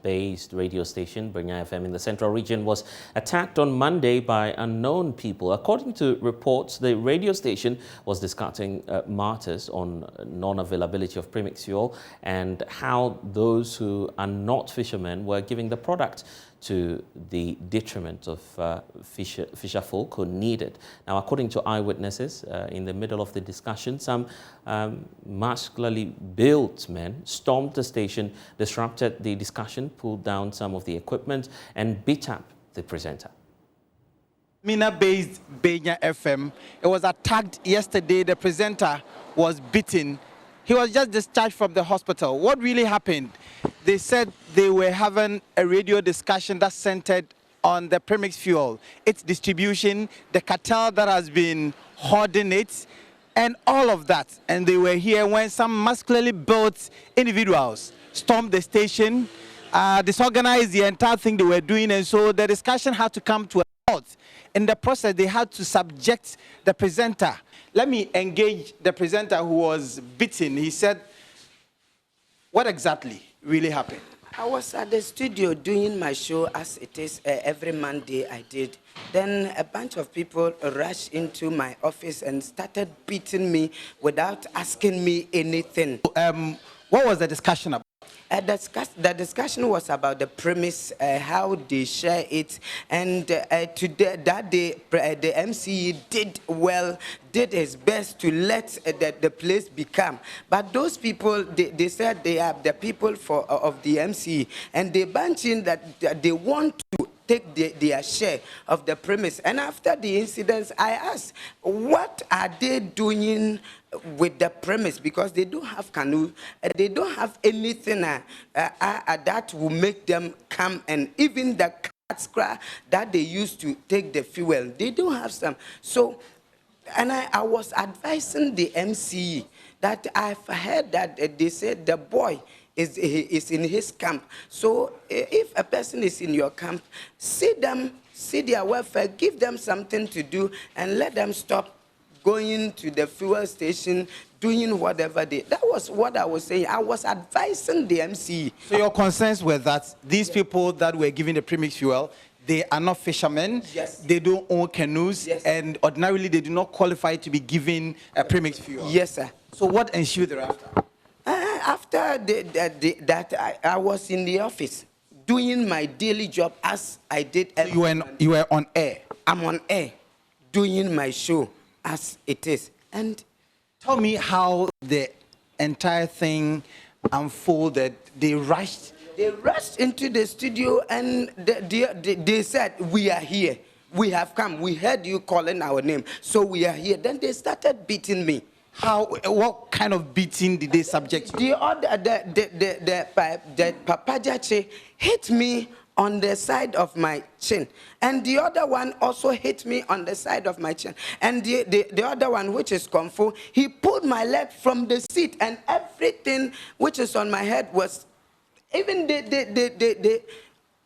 Lagos-based radio station, Benya FM in the Central Region, was attacked on Monday by unknown people. According to reports, the radio station was discussing matters on non-availability of premix fuel and how those who are not fishermen were giving the product to the detriment of fisher folk who need it. Now, according to eyewitnesses, in the middle of the discussion, some muscularly built men stormed the station, disrupted the discussion, pulled down some of the equipment, and beat up the presenter. Mina-based Benya FM. It was attacked yesterday. The presenter was beaten. He was just discharged from the hospital. What really happened? They said they were having a radio discussion that centered on the premix fuel, its distribution, the cartel that has been hoarding it, and all of that. And they were here when some muscularly built individuals stormed the station, disorganized the entire thing they were doing, and so the discussion had to come to a halt. In the process, they had to subject the presenter. Let me engage the presenter who was beaten. He said, what exactly really happened? I was at the studio doing my show as it is every Monday I did. Then a bunch of people rushed into my office and started beating me without asking me anything. What was the discussion about? The discussion was about the premise, how they share it, and today, that day, the MC did his best to let the place become. But those people, they said they are the people of the MC, and they bunch in that they want to take their share of the premise. And after the incidents, I asked, what are they doing with the premise? Because they don't have canoe, they don't have anything that will make them come, and even the cat scratch that they used to take the fuel, they don't have some. So, and I was advising the MC that I've heard that they said the boy is in his camp. So if a person is in your camp, see their welfare, give them something to do, and let them stop going to the fuel station, doing whatever they... That was what I was saying. I was advising the MC. So your concerns were that these people that were giving the premix fuel, they are not fishermen, yes, they don't own canoes, yes, and ordinarily they do not qualify to be given a premix fuel. Yes, sir. So what ensued thereafter? After that, I was in the office doing my daily job as I did. So you were on air? I'm on air doing my show as it is. And tell me how the entire thing unfolded. They rushed into the studio, and they said, we are here. We have come. We heard you calling our name, so we are here. Then they started beating me. How? What kind of beating did they subject you? The papajache hit me on the side of my chin, and the other one also hit me on the side of my chin, and the other one, which is Kung Fu, he pulled my leg from the seat, and everything which is on my head was, even the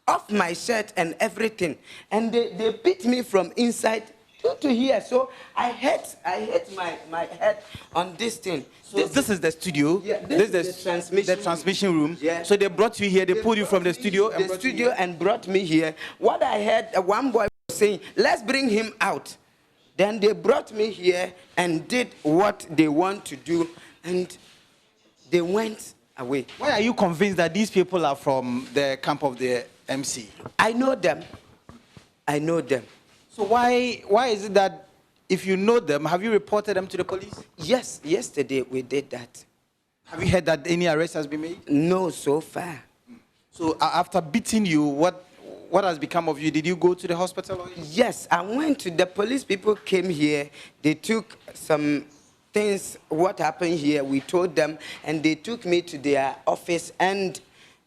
off my shirt and everything, and they beat me from inside to here. So I hit my head on this thing. So this is the studio. Yeah, this is the transmission room. Yeah. So they brought you here. They pulled you from the studio and brought me here. What I heard, one boy was saying, let's bring him out. Then they brought me here and did what they want to do, and they went away. Why are you convinced that these people are from the camp of the MC? I know them. I know them. So why is it that if you know them, have you reported them to the police? Yes, yesterday we did that. Have you heard that any arrest has been made? No, so far. So after beating you, what has become of you? Did you go to the hospital? Yes, I went to the police. People came here. They took some things, what happened here, we told them, and they took me to their office, and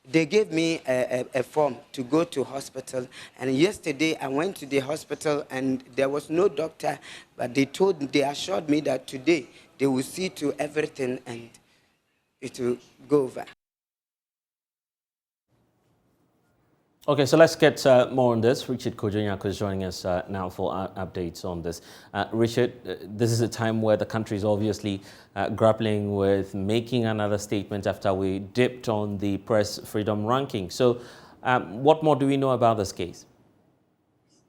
they gave me a form to go to hospital. And yesterday I went to the hospital, and there was no doctor, but they assured me that today they will see to everything and it will go over. Okay, so let's get more on this. Richard Kojonyako is joining us now for updates on this. Richard, this is a time where the country is obviously grappling with making another statement after we dipped on the press freedom ranking. So what more do we know about this case?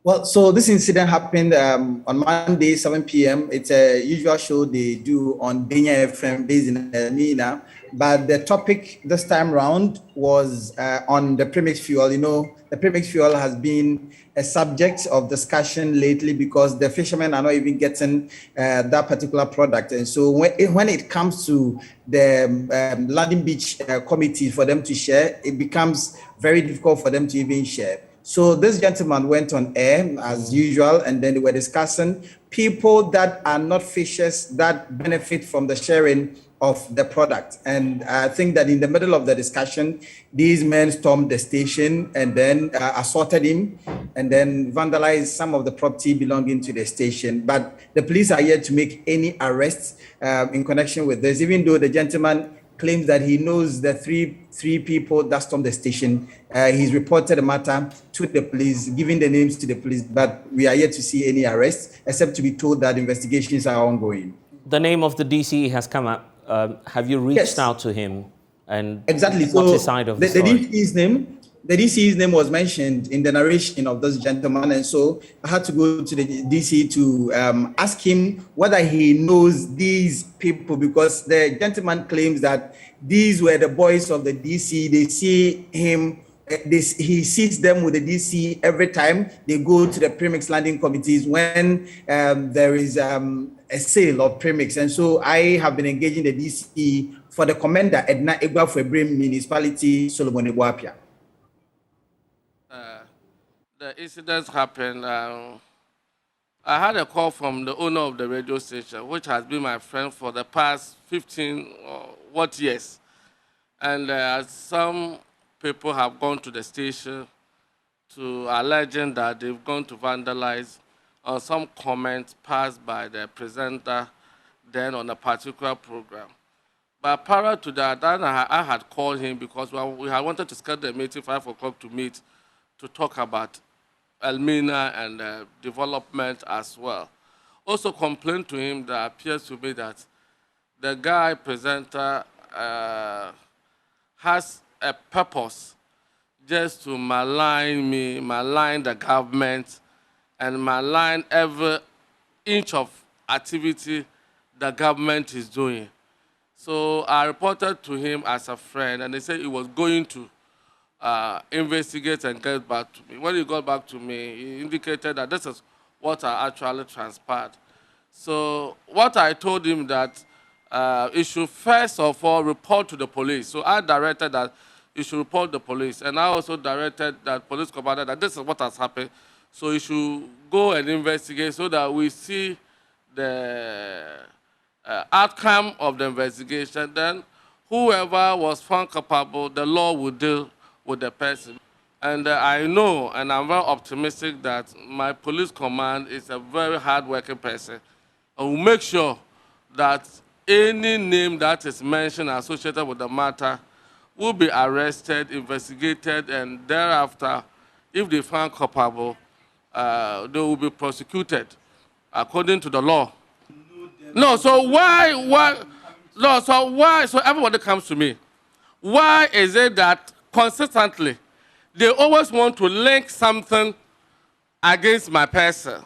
Well, so this incident happened on Monday, 7 p.m. It's a usual show they do on Benya FM based in Mina. But the topic this time round was on the premix fuel. You know, the premix fuel has been a subject of discussion lately because the fishermen are not even getting that particular product. And so when it comes to the landing beach committee for them to share, it becomes very difficult for them to even share. So this gentleman went on air as usual, and then they were discussing people that are not fishers that benefit from the sharing of the product. And I think that in the middle of the discussion, these men stormed the station and then assaulted him and then vandalized some of the property belonging to the station. But the police are yet to make any arrests in connection with this, even though the gentleman claims that he knows the three people that stormed the station. He's reported the matter to the police, giving the names to the police, but we are yet to see any arrests, except to be told that investigations are ongoing. The name of the DC has come up. Have you reached out to him? And exactly. What's so his side of the story? The DC's name was mentioned in the narration of this gentleman, and so I had to go to the DC to ask him whether he knows these people, because the gentleman claims that these were the boys of the DC. They see him, he sees them with the DC every time they go to the premix landing committees when there is a sale of premix. And so I have been engaging the DC for the commander Edna Egwa for Ebrim Municipality, Solomon Ebuapia. The incidents happened. I had a call from the owner of the radio station, which has been my friend for the past 15 years. And some people have gone to the station to alleging that they've gone to vandalize on some comments passed by the presenter then on a particular program. But prior to that, I had called him because we had wanted to schedule a meeting 5 o'clock to meet to talk about Elmina and development as well. Also complained to him that appears to be that the guy presenter has a purpose just to malign me, malign the government, and malign every inch of activity the government is doing. So I reported to him as a friend, and he said he was going to investigate and get back to me. When he got back to me, he indicated that this is what actually transpired. So what I told him that he should first of all report to the police. So I directed that he should report to the police, and I also directed that police commander that this is what has happened. So he should go and investigate so that we see the outcome of the investigation. Then whoever was found culpable, the law will deal with the person. And I know, and I'm very optimistic that my police command is a very hard-working person. I will make sure that any name that is mentioned associated with the matter will be arrested, investigated, and thereafter, if they find culpable, they will be prosecuted according to the law. No, so why? No, so why? So everybody comes to me. Why is it that consistently they always want to link something against my person?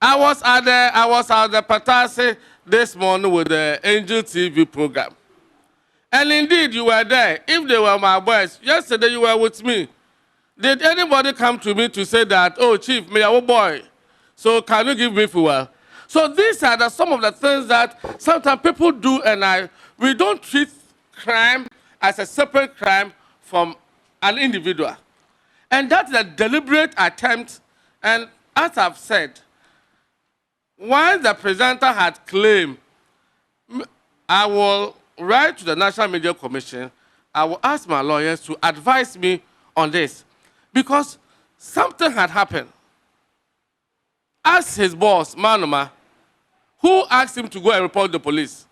I was at the Patasi this morning with the Angel TV program. And indeed, you were there. If they were my boys, yesterday you were with me. Did anybody come to me to say that, oh, Chief, me a boy, so can you give me fuel? So these are some of the things that sometimes people do, and we don't treat crime as a separate crime from an individual. And that's a deliberate attempt, and as I've said, once the presenter had claimed, I will write to the National Media Commission, I will ask my lawyers to advise me on this, because something had happened. Ask his boss, Manoma, who asked him to go and report the police.